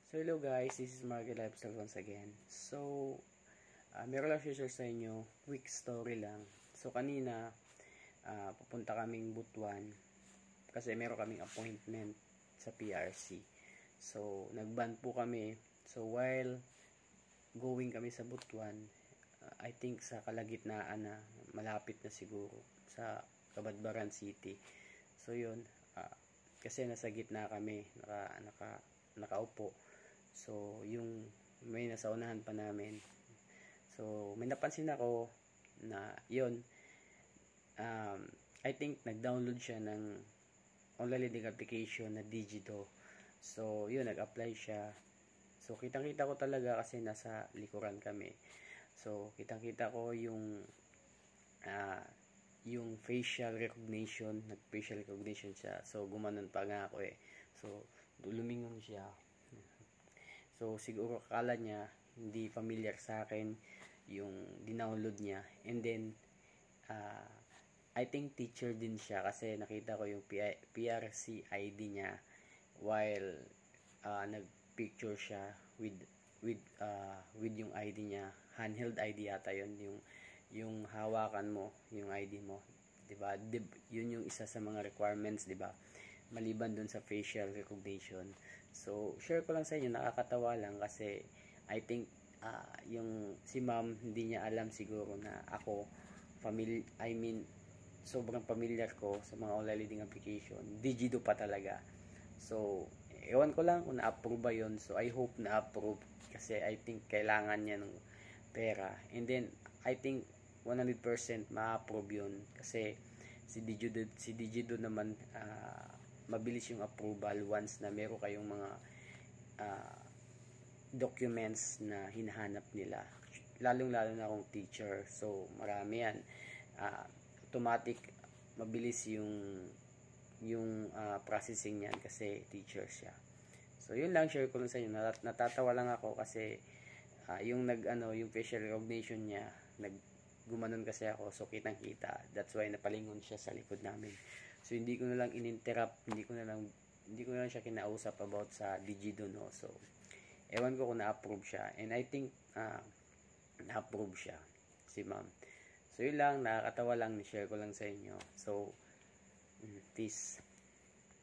So hello guys, this is Marky Lifestyle once again. So, meron lang share sa inyo, quick story lang. So kanina, pupunta kaming Butuan kasi meron kaming appointment sa PRC. So, nag-band po kami. So, while going kami sa Butuan, I think sa kalagitnaan na, malapit na siguro sa Cabadbaran City. So, yun, kasi nasa gitna kami, nakaupo. So, yung may nasa unahan pa namin. So, may napansin ako na yun, I think nag-download siya ng online learning application na Digido. So, yun, nag-apply siya. So, kitang-kita ko talaga kasi nasa likuran kami. So, kitang-kita ko yung facial recognition, nag-facial recognition siya. So, gumanon pa nga ako eh. So, lumingon siya. So, siguro akala niya, hindi familiar sa akin yung dinownload niya. And then, I think teacher din siya kasi nakita ko yung PRC ID niya while nag-picture siya with yung ID niya. Handheld ID yata yun, yung hawakan mo, yung ID mo. Diba? Yun yung isa sa mga requirements, diba? Maliban dun sa facial recognition. So, share ko lang sa inyo, nakakatawa lang kasi I think yung si ma'am hindi niya alam siguro na ako sobrang familiar ko sa mga online learning application. Digido pa talaga. So, ewan ko lang kung na-approve ba yun. So, I hope na-approve kasi I think kailangan niya ng pera. And then, I think 100% ma-approve yun kasi si Digido naman mabilis yung approval once na meron kayong mga documents na hinahanap nila, lalong-lalo na akong teacher. So marami yan, automatic mabilis yung processing niyan kasi teacher siya. So yun lang, share ko lang sa inyo. Natatawa lang ako kasi yung yung facial recognition niya, gumanon kasi ako, so kitang-kita. That's why napalingon siya sa likod namin. So hindi ko na lang ininterrupt, hindi ko na lang siya kinausap about sa Digido, no. So ewan ko kung na-approve siya, and I think na-approve siya si ma'am. So yun lang, nakakatawa lang, share ko lang sa inyo. So peace.